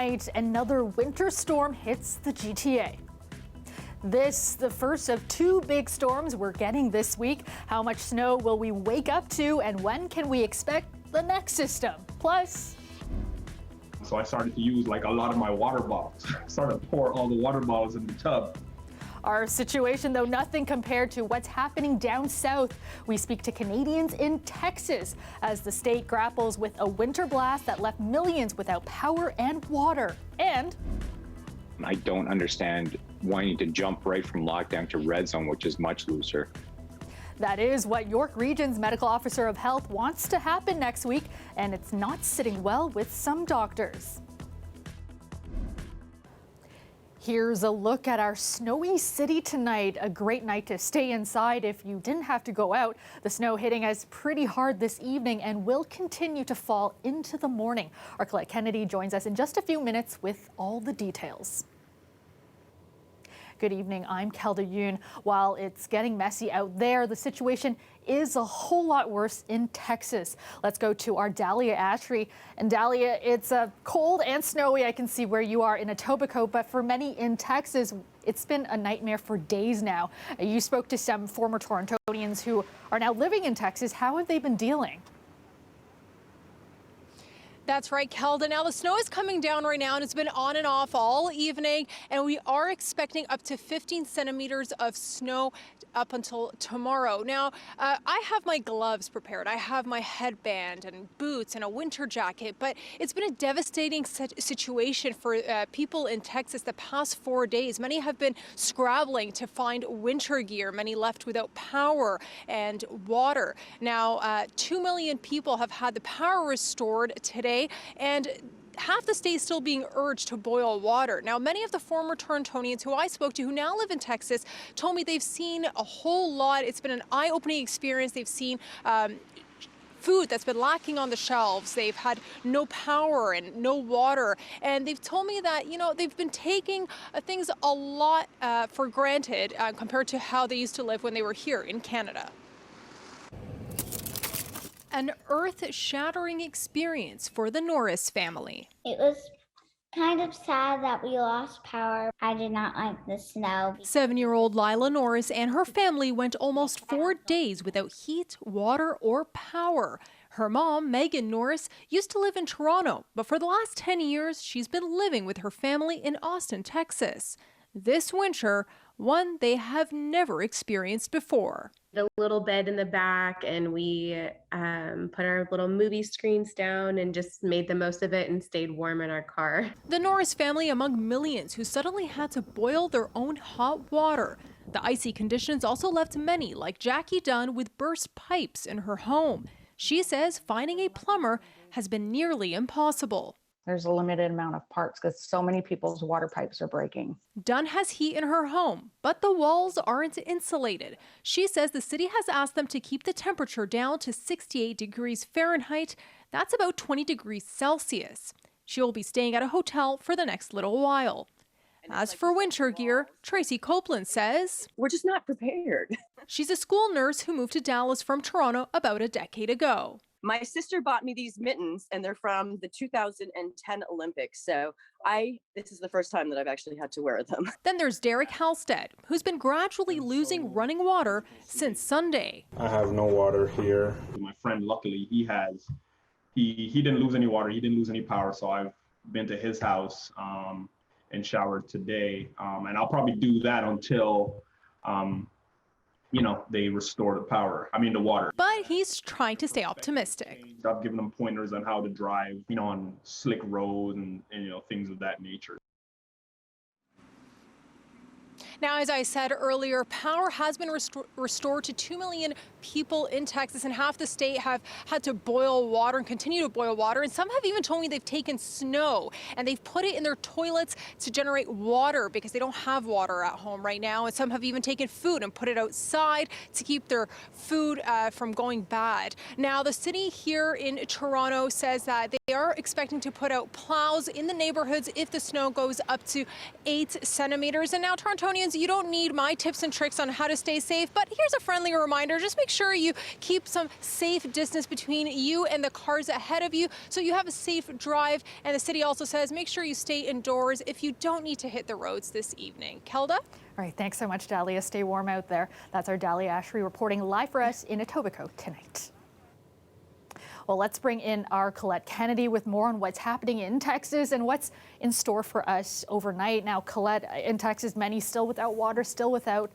tonight, another winter storm hits the GTA. This, the first of two big storms we're getting this week. How much snow will we wake up to, and when can we expect the next system? Plus, so I started to use like a lot of my water bottles. I started to pour all the water bottles in the tub. Our situation, though, nothing compared to what's happening down south. We speak to Canadians in Texas as the state grapples with a winter blast that left millions without power and water. And I don't understand wanting to jump right from lockdown to red zone, which is much looser. that is what York Region's Medical Officer of Health wants to happen next week, and it's not sitting well with some doctors. Here's a look at our snowy city tonight. A great night to stay inside if you didn't have to go out. The snow hitting us pretty hard this evening and will continue to fall into the morning. Our Colette Kennedy joins us in just a few minutes with all the details. Good evening, I'm Kelda Yoon. While it's getting messy out there, the situation is a whole lot worse in Texas. Let's go to our Dahlia Ashry. And Dahlia, it's cold and snowy. I can see where you are in Etobicoke, but for many in Texas, it's been a nightmare for days now. You spoke to some former Torontonians who are now living in Texas. How have they been dealing? That's right, Kelda. Now the snow is coming down right now, and it's been on and off all evening, and we are expecting up to 15 centimeters of snow up until tomorrow. Now, I have my gloves prepared. I have my headband and boots and a winter jacket, but it's been a devastating situation for people in Texas the past 4 days. Many have been scrabbling to find winter gear, many left without power and water. Now, 2 million people have had the power restored today, and half the state is still being urged to boil water. Now, many of the former Torontonians who I spoke to who now live in Texas told me they've seen a whole lot. It's been an eye-opening experience. They've seen food that's been lacking on the shelves. They've had no power and no water. And they've told me that, you know, they've been taking things a lot for granted compared to how they used to live when they were here in Canada. An earth-shattering experience for the Norris family. It was kind of sad that we lost power. I did not like the snow. 7-year-old Lila Norris and her family went almost 4 days without heat, water, or power. Her mom, Megan Norris, used to live in Toronto, but for the last 10 years, she's been living with her family in Austin, Texas. This winter, one they have never experienced before. The little bed in the back, and we put our little movie screens down and just made the most of it and stayed warm in our car. The Norris family among millions who suddenly had to boil their own hot water. The icy conditions also left many, like Jackie Dunn, with burst pipes in her home. She says finding a plumber has been nearly impossible. There's a limited amount of parts because so many people's water pipes are breaking. Dunn has heat in her home, but the walls aren't insulated. She says the city has asked them to keep the temperature down to 68 degrees Fahrenheit. That's about 20 degrees Celsius. She will be staying at a hotel for the next little while. As for winter gear, Tracy Copeland says, we're just not prepared. She's a school nurse who moved to Dallas from Toronto about a decade ago. My sister bought me these mittens, and they're from the 2010 Olympics. So this is the first time that I've actually had to wear them. Then there's Derek Halstead, who's been gradually losing running water since Sunday. I have no water here. My friend, luckily, he didn't lose any water. He didn't lose any power. So I've been to his house and showered today. And I'll probably do that until they restore the water. But he's trying to stay optimistic. I've given them pointers on how to drive, on slick roads and things of that nature. Now, as I said earlier, power has been restored to 2 million people in Texas, and half the state have had to boil water and continue to boil water. And some have even told me they've taken snow and they've put it in their toilets to generate water because they don't have water at home right now. And some have even taken food and put it outside to keep their food from going bad. Now, the city here in Toronto says that they are expecting to put out plows in the neighborhoods if the snow goes up to 8 centimeters. And now, Torontonians, you don't need my tips and tricks on how to stay safe, but here's a friendly reminder. Just make make sure you keep some safe distance between you and the cars ahead of you so you have a safe drive. And the city also says make sure you stay indoors if you don't need to hit the roads this evening. Kelda? All right, thanks so much, Dahlia. Stay warm out there. That's our Dahlia Ashry reporting live for us in Etobicoke tonight. Well, let's bring in our Colette Kennedy with more on what's happening in Texas and what's in store for us overnight. Now, Colette, in Texas, many still without water, still without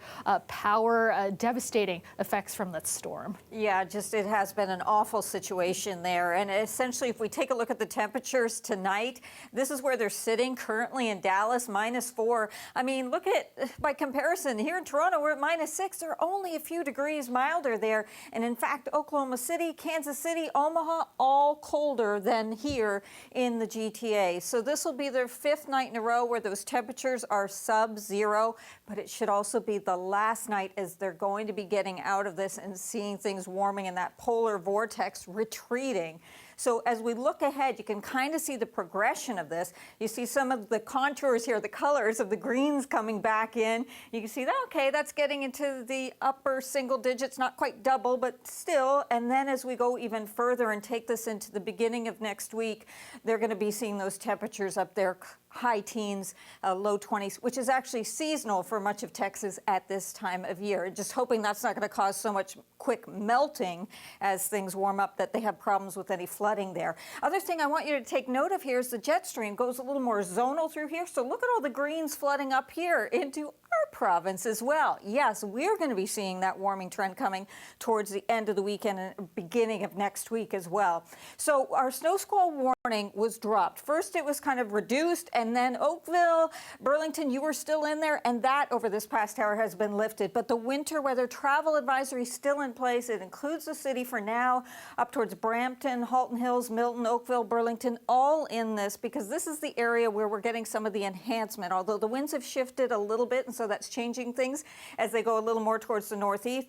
power, devastating effects from that storm. Yeah, it has been an awful situation there. And essentially, if we take a look at the temperatures tonight, this is where they're sitting currently in Dallas, -4. I mean, look at, by comparison, here in Toronto, we're at -6. They're only a few degrees milder there. And in fact, Oklahoma City, Kansas City, Omaha, all colder than here in the GTA. So this will be their 5th night in a row where those temperatures are sub-zero, but it should also be the last night as they're going to be getting out of this and seeing things warming and that polar vortex retreating. So as we look ahead, you can kind of see the progression of this. You see some of the contours here, the colors of the greens coming back in. You can see that, okay, that's getting into the upper single digits, not quite double, but still. And then as we go even further and take this into the beginning of next week, they're going to be seeing those temperatures up there, high teens, low 20s, which is actually seasonal for much of Texas at this time of year. Just hoping that's not going to cause so much quick melting as things warm up that they have problems with any flooding there. Other thing I want you to take note of here is the jet stream goes a little more zonal through here. So look at all the greens flooding up here into our province as well. Yes, we're going to be seeing that warming trend coming towards the end of the weekend and beginning of next week as well. So our snow squall warning was dropped. First it was kind of reduced, and then Oakville, Burlington, you were still in there, and that over this past hour has been lifted. But the winter weather travel advisory is still in place. It includes the city for now, up towards Brampton, Halton Hills, Milton, Oakville, Burlington, all in this because this is the area where we're getting some of the enhancement, although the winds have shifted a little bit, and so that's changing things as they go a little more towards the northeast.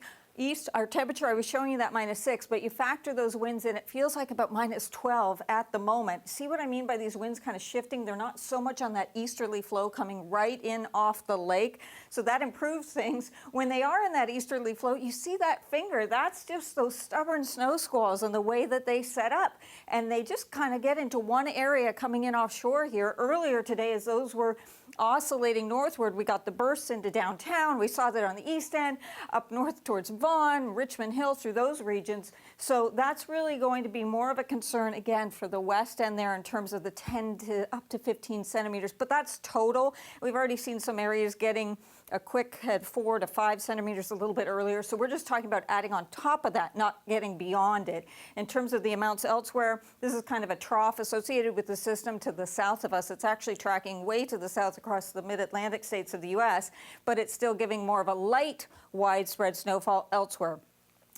Our temperature, I was showing you that -6, but you factor those winds in, it feels like about -12 at the moment. See what I mean by these winds kind of shifting? They're not so much on that easterly flow coming right in off the lake, so that improves things. When they are in that easterly flow, you see that finger, that's just those stubborn snow squalls and the way that they set up. And they just kind of get into one area coming in offshore here. Earlier today, as those were oscillating northward, we got the bursts into downtown. We saw that on the east end, up north towards Vaughan, Richmond Hill, through those regions. So that's really going to be more of a concern again for the west end there in terms of the 10 to up to 15 centimeters. But that's total. We've already seen some areas getting a quick head 4 to 5 centimeters a little bit earlier. So we're just talking about adding on top of that, not getting beyond it. In terms of the amounts elsewhere, this is kind of a trough associated with the system to the south of us. It's actually tracking way to the south across the mid-Atlantic states of the U.S., but it's still giving more of a light, widespread snowfall elsewhere.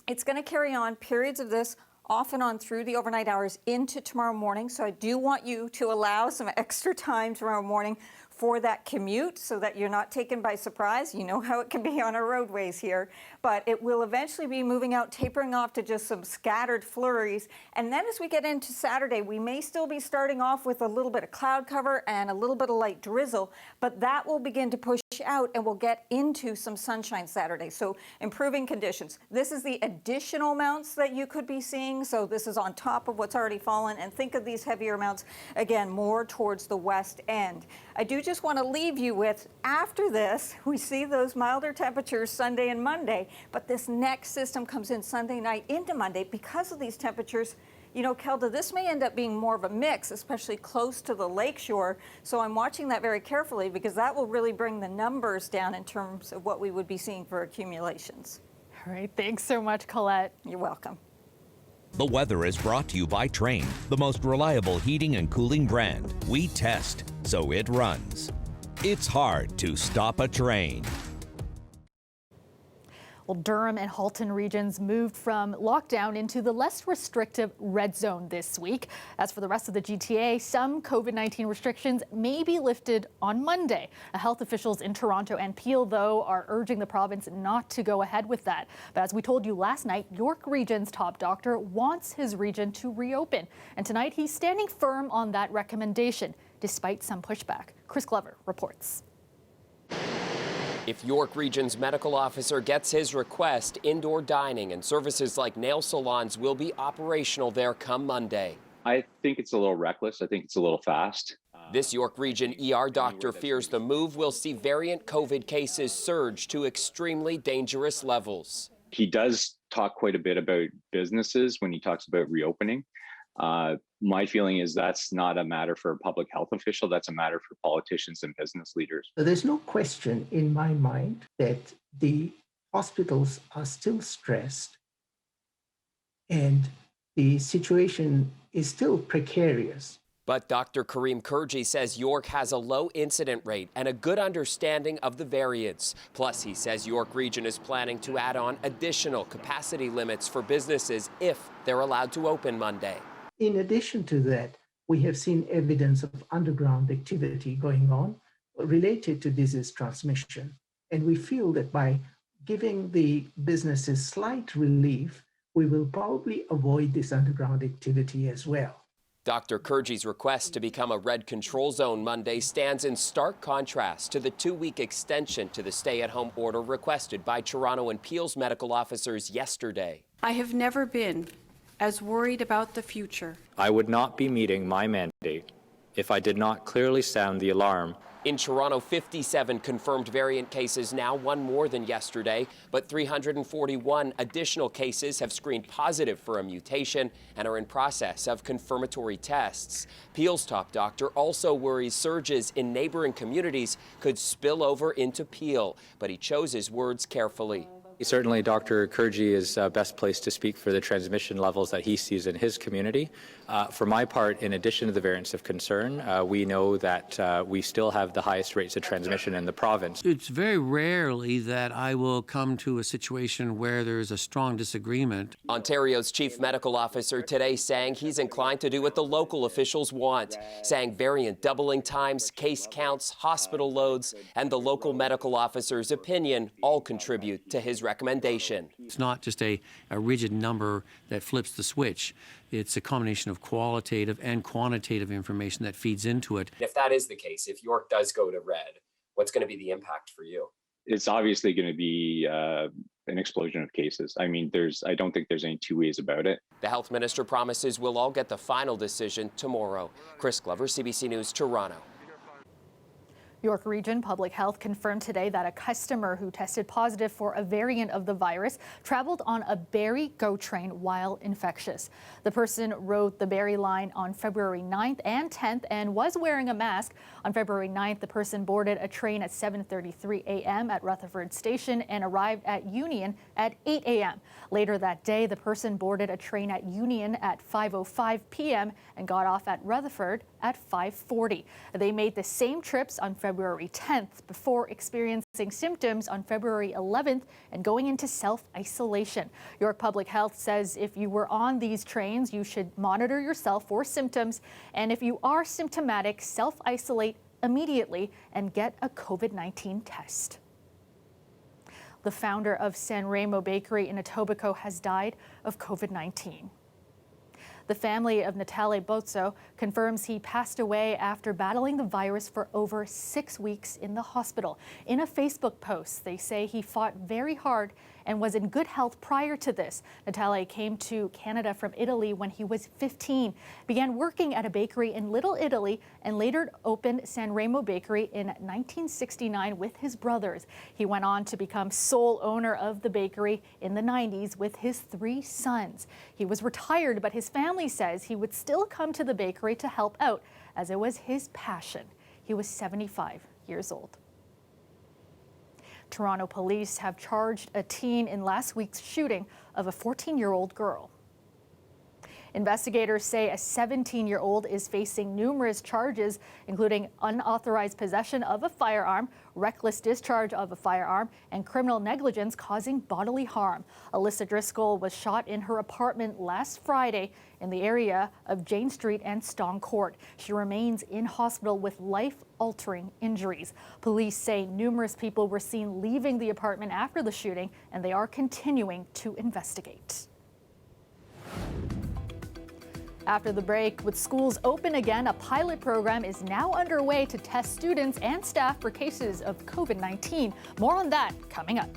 It's going to carry on periods of this off and on through the overnight hours into tomorrow morning. So I do want you to allow some extra time tomorrow morning for that commute so that you're not taken by surprise. You know how it can be on our roadways here, but it will eventually be moving out, tapering off to just some scattered flurries. And then as we get into Saturday, we may still be starting off with a little bit of cloud cover and a little bit of light drizzle, but that will begin to push out and we'll get into some sunshine Saturday. So improving conditions. This is the additional amounts that you could be seeing. So this is on top of what's already fallen, and think of these heavier amounts again more towards the west end. I do just want to leave you with, after this, we see those milder temperatures Sunday and Monday, but this next system comes in Sunday night into Monday. Because of these temperatures, you know, Kelda, this may end up being more of a mix, especially close to the lakeshore. So I'm watching that very carefully because that will really bring the numbers down in terms of what we would be seeing for accumulations. All right, thanks so much, Colette. You're welcome. The weather is brought to you by Trane, the most reliable heating and cooling brand. We test, so it runs. It's hard to stop a train. Well, Durham and Halton regions moved from lockdown into the less restrictive red zone this week. As for the rest of the GTA, some COVID-19 restrictions may be lifted on Monday. Health officials in Toronto and Peel, though, are urging the province not to go ahead with that. But as we told you last night, York Region's top doctor wants his region to reopen. And tonight, he's standing firm on that recommendation, despite some pushback. Chris Glover reports. If York Region's medical officer gets his request, indoor dining and services like nail salons will be operational there come Monday. I think it's a little reckless. I think it's a little fast. This York Region ER doctor fears the move will see variant COVID cases surge to extremely dangerous levels. He does talk quite a bit about businesses when he talks about reopening. My feeling is that's not a matter for a public health official. That's a matter for politicians and business leaders. There's no question in my mind that the hospitals are still stressed and the situation is still precarious. But Dr. Karim Kurji says York has a low incident rate and a good understanding of the variants. Plus, he says York Region is planning to add on additional capacity limits for businesses if they're allowed to open Monday. In addition to that, we have seen evidence of underground activity going on related to disease transmission. And we feel that by giving the businesses slight relief, we will probably avoid this underground activity as well. Dr. Kurji's request to become a red control zone Monday stands in stark contrast to the 2-week extension to the stay-at-home order requested by Toronto and Peel's medical officers yesterday. I have never been as worried about the future. I would not be meeting my mandate if I did not clearly sound the alarm. In Toronto, 57 confirmed variant cases, now one more than yesterday, but 341 additional cases have screened positive for a mutation and are in process of confirmatory tests. Peel's top doctor also worries surges in neighboring communities could spill over into Peel, but he chose his words carefully. Certainly, Dr. Kurji is best placed to speak for the transmission levels that he sees in his community. For my part, in addition to the variants of concern, we know that we still have the highest rates of transmission in the province. It's very rarely that I will come to a situation where there's a strong disagreement. Ontario's chief medical officer today saying he's inclined to do what the local officials want, saying variant doubling times, case counts, hospital loads, and the local medical officer's opinion all contribute to his recommendation. It's not just a rigid number that flips the switch. It's a combination of qualitative and quantitative information that feeds into it. If that is the case, if York does go to red, what's going to be the impact for you? It's obviously going to be an explosion of cases. I mean, I don't think there's any two ways about it. The health minister promises we'll all get the final decision tomorrow. Chris Glover, CBC News, Toronto. York Region Public Health confirmed today that a customer who tested positive for a variant of the virus traveled on a Barrie GO train while infectious. The person rode the Barrie line on February 9th and 10th and was wearing a mask. On February 9th, the person boarded a train at 7:33 a.m. at Rutherford Station and arrived at Union at 8 a.m. Later that day, the person boarded a train at Union at 5:05 p.m. and got off at Rutherford at 5:40. They made the same trips on February 10th before experiencing symptoms on February 11th and going into self-isolation. York Public Health says if you were on these trains, you should monitor yourself for symptoms, and if you are symptomatic, self-isolate immediately and get a COVID-19 test. The founder of Remo Bakery in Etobicoke has died of COVID-19. The family of Natale Bozzo confirms he passed away after battling the virus for over 6 weeks in the hospital. In a Facebook post, they say he fought very hard and was in good health prior to this. Natale came to Canada from Italy when he was 15, began working at a bakery in Little Italy, and later opened Remo Bakery in 1969 with his brothers. He went on to become sole owner of the bakery in the 90s with his 3 sons. He was retired, but his family says he would still come to the bakery to help out, as it was his passion. He was 75 years old. Toronto police have charged a teen in last week's shooting of a 14-year-old girl. Investigators say a 17-year-old is facing numerous charges, including unauthorized possession of a firearm, reckless discharge of a firearm, and criminal negligence causing bodily harm. Alyssa Driscoll was shot in her apartment last Friday in the area of Jane Street and Stong Court. She remains in hospital with life-altering injuries. Police say numerous people were seen leaving the apartment after the shooting, and they are continuing to investigate. After the break, with schools open again, a pilot program is now underway to test students and staff for cases of COVID-19. More on that coming up.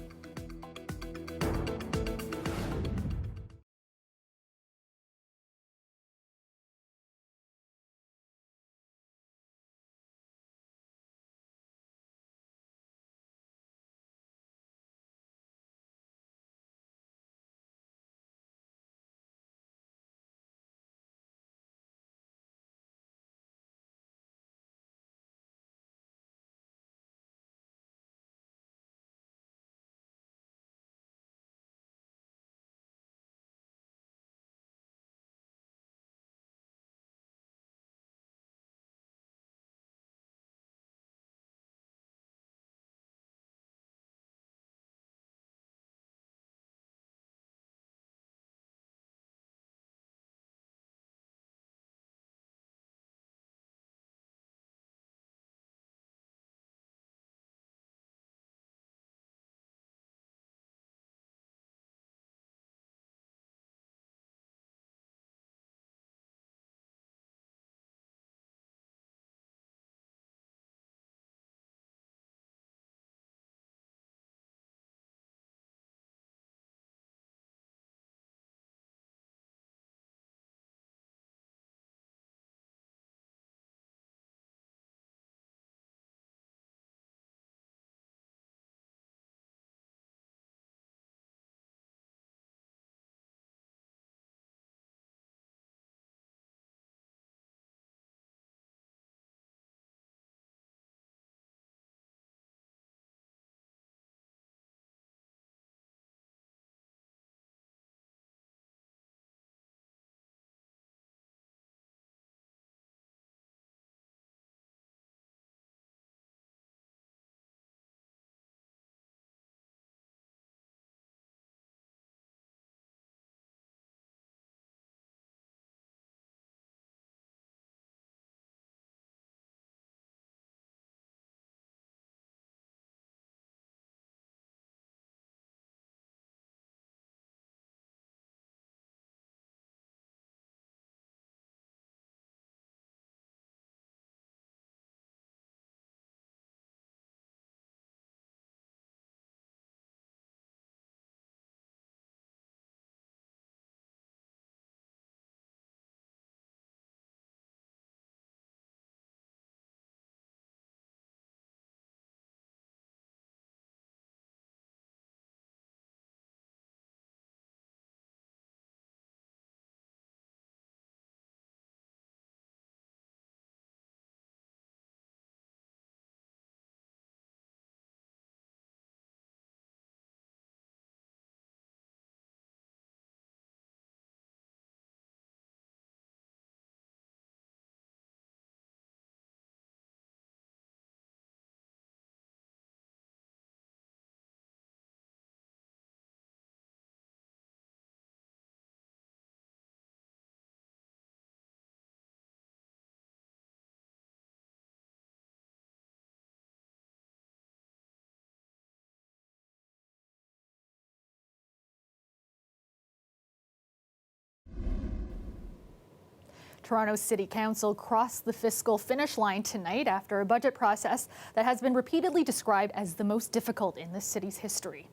Toronto City Council crossed the fiscal finish line tonight after a budget process that has been repeatedly described as the most difficult in the city's history.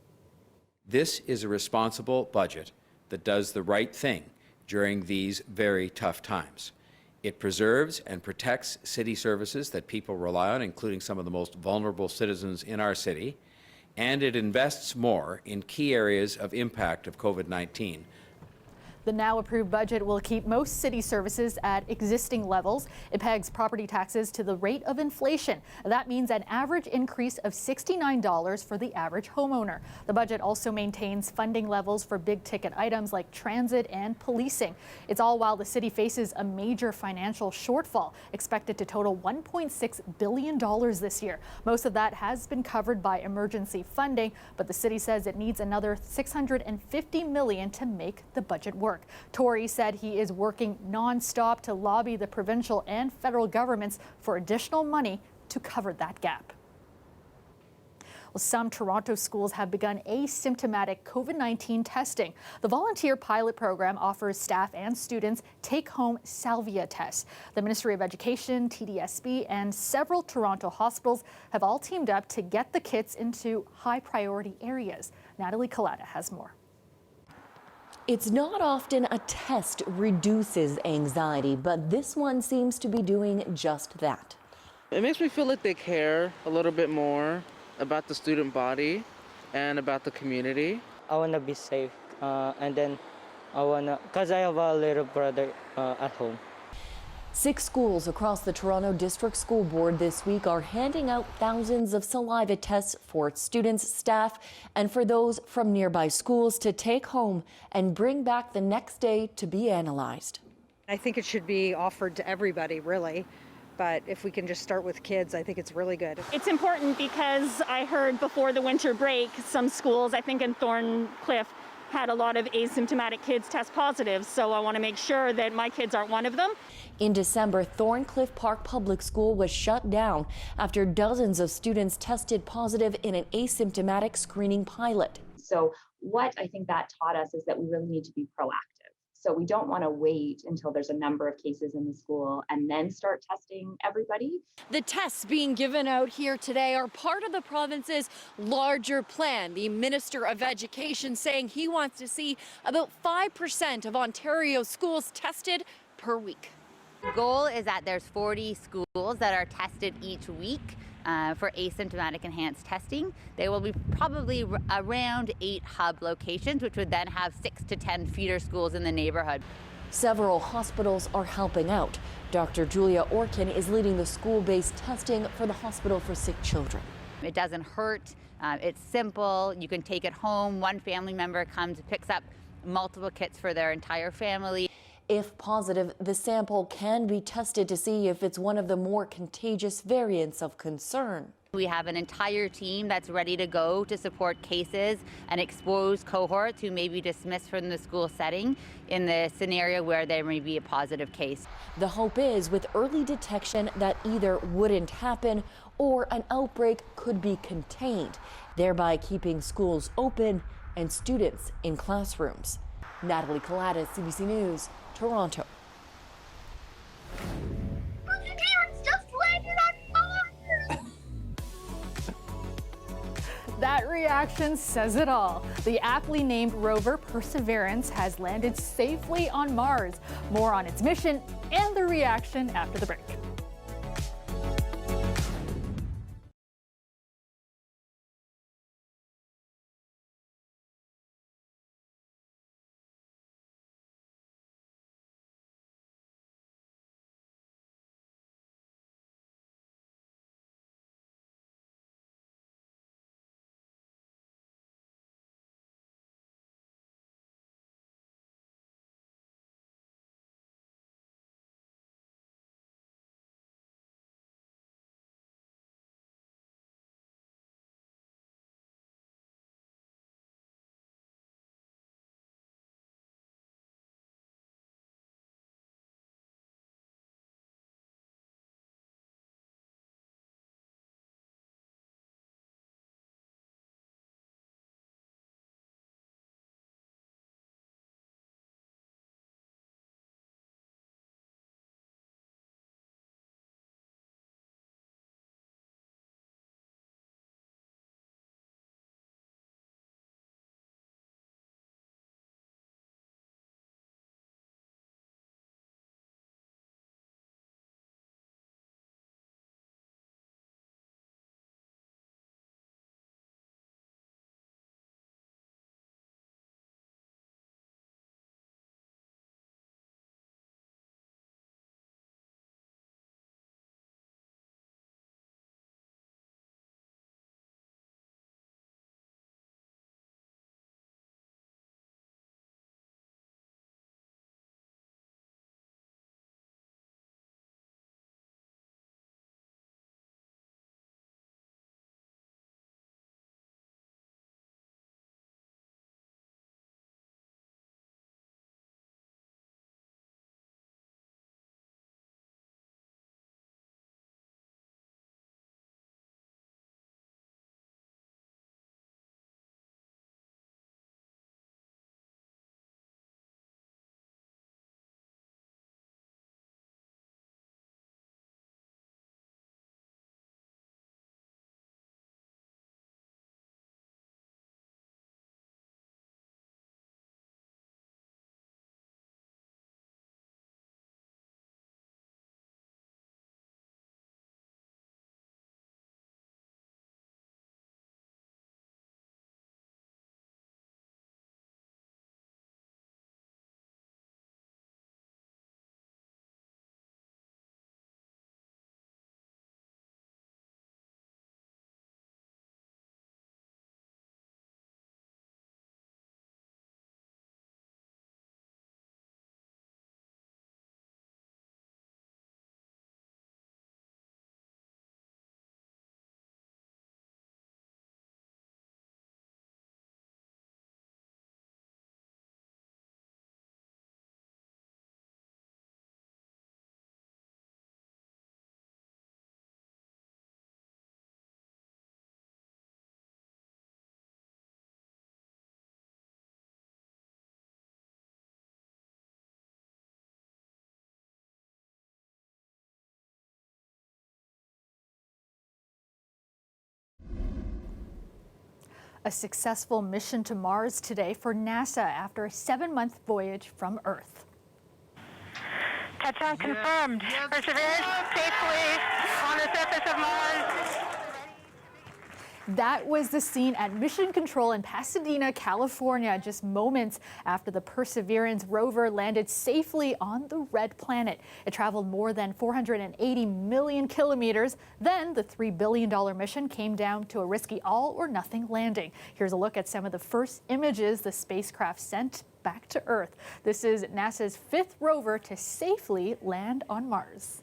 This is a responsible budget that does the right thing during these very tough times. It preserves and protects city services that people rely on, including some of the most vulnerable citizens in our city, and it invests more in key areas of impact of COVID-19. The now approved budget will keep most city services at existing levels. It pegs property taxes to the rate of inflation. That means an average increase of $69 for the average homeowner. The budget also maintains funding levels for big ticket items like transit and policing. It's all while the city faces a major financial shortfall, expected to total $1.6 billion this year. Most of that has been covered by emergency funding, but the city says it needs another $650 million to make the budget work. Tory said he is working nonstop to lobby the provincial and federal governments for additional money to cover that gap. Well, Well, some Toronto schools have begun asymptomatic COVID-19 testing. The volunteer pilot program offers staff and students take-home salvia tests. The Ministry of Education, TDSB, and several Toronto hospitals have all teamed up to get the kits into high-priority areas. Natalie Collada has more. It's not often a test reduces anxiety, but this one seems to be doing just that. It makes me feel like they care a little bit more about the student body and about the community. I want to be safe, and then because I have a little brother at home. 6 schools across the Toronto District School Board this week are handing out thousands of saliva tests for students, staff, and for those from nearby schools to take home and bring back the next day to be analyzed. I think it should be offered to everybody, really. But if we can just start with kids, I think it's really good. It's important because I heard before the winter break, some schools, I think in Thorncliffe, had a lot of asymptomatic kids test positive. So I want to make sure that my kids aren't one of them. In December, Thorncliffe Park Public School was shut down after dozens of students tested positive in an asymptomatic screening pilot. So what I think that taught us is that we really need to be proactive. So we don't want to wait until there's a number of cases in the school and then start testing everybody. The tests being given out here today are part of the province's larger plan. The Minister of Education saying he wants to see about 5% of Ontario schools tested per week. The goal is that there's 40 schools that are tested each week for asymptomatic enhanced testing. They will be probably around 8 hub locations, which would then have 6 to 10 feeder schools in the neighborhood. Several hospitals are helping out. Dr. Julia Orkin is leading the school-based testing for the Hospital for Sick Children. It doesn't hurt. It's simple. You can take it home. One family member comes, picks up multiple kits for their entire family. If positive, the sample can be tested to see if it's one of the more contagious variants of concern. We have an entire team that's ready to go to support cases and exposed cohorts who may be dismissed from the school setting in the scenario where there may be a positive case. The hope is with early detection that either wouldn't happen or an outbreak could be contained, thereby keeping schools open and students in classrooms. Natalie Collada, CBC News, Toronto. That reaction says it all. The aptly named rover Perseverance has landed safely on Mars. More on its mission and the reaction after the break. A successful mission to Mars today for NASA after a 7-month voyage from Earth. Touchdown confirmed. Perseverance safely on the surface of Mars. That was the scene at Mission Control in Pasadena, California, just moments after the Perseverance rover landed safely on the red planet. It traveled more than 480 million kilometers. Then the $3 billion mission came down to a risky all-or-nothing landing. Here's a look at some of the first images the spacecraft sent back to Earth. This is NASA's 5th rover to safely land on Mars.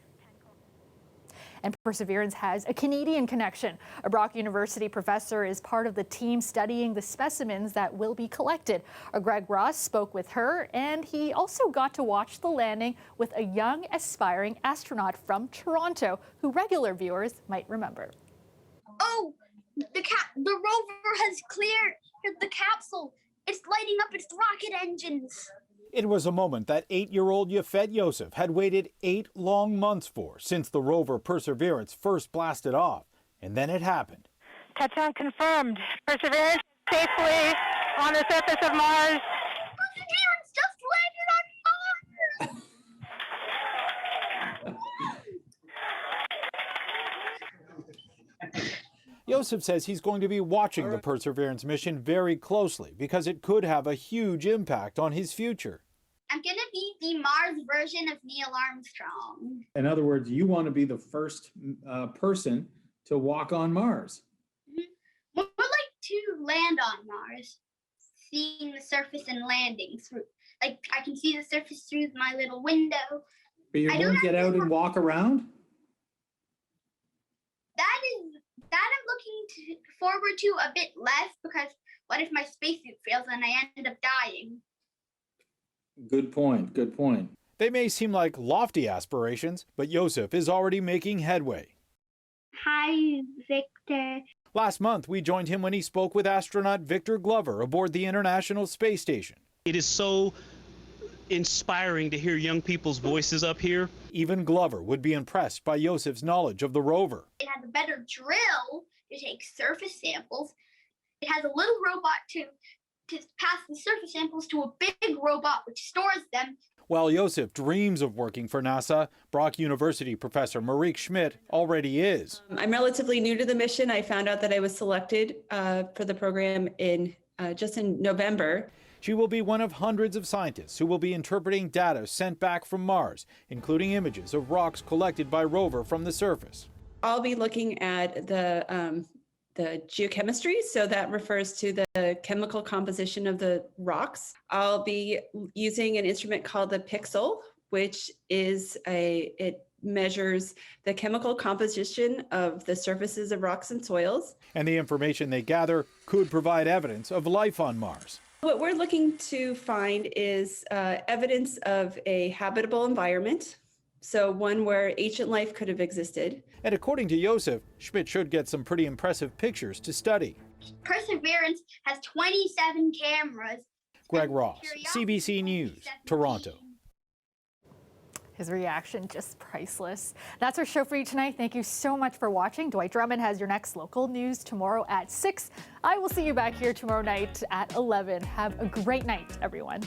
And Perseverance has a Canadian connection. A Brock University professor is part of the team studying the specimens that will be collected. Greg Ross spoke with her, and he also got to watch the landing with a young aspiring astronaut from Toronto, who regular viewers might remember. Oh, the rover has cleared the capsule. It's lighting up its rocket engines. It was a moment that 8-year-old Yafet Yosef had waited 8 long months for since the rover Perseverance first blasted off. And then it happened. Touchdown confirmed. Perseverance safely on the surface of Mars. Perseverance just landed on Mars. Yosef says he's going to be watching the Perseverance mission very closely because it could have a huge impact on his future. I'm going to be the Mars version of Neil Armstrong. In other words, you want to be the first person to walk on Mars. More like to land on Mars, seeing the surface and landing through. Like I can see the surface through my little window. But you're going to get out and walk around? That I'm looking forward to a bit less, because what if my spacesuit fails and I end up dying? Good point. Good point. They may seem like lofty aspirations, but Yosef is already making headway. Hi, Victor. Last month, we joined him when he spoke with astronaut Victor Glover aboard the International Space Station. It is so inspiring to hear young people's voices up here. Even Glover would be impressed by Yosef's knowledge of the rover. It has a better drill to take surface samples. It has a little robot to pass the surface samples to a big robot which stores them. While Yosef dreams of working for NASA, Brock University professor Marieke Schmidt already is. I'm relatively new to the mission. I found out that I was selected for the program just in November. She will be one of hundreds of scientists who will be interpreting data sent back from Mars, including images of rocks collected by rover from the surface. I'll be looking at the geochemistry, so that refers to the chemical composition of the rocks. I'll be using an instrument called the Pixel, which is it measures the chemical composition of the surfaces of rocks and soils. And the information they gather could provide evidence of life on Mars. What we're looking to find is evidence of a habitable environment, so one where ancient life could have existed. And according to Yosef, Schmidt should get some pretty impressive pictures to study. Perseverance has 27 cameras. Greg Ross, CBC News, Toronto. His reaction just priceless. That's our show for you tonight. Thank you so much for watching. Dwight Drummond has your next local news tomorrow at 6. I will see you back here tomorrow night at 11. Have a great night, everyone.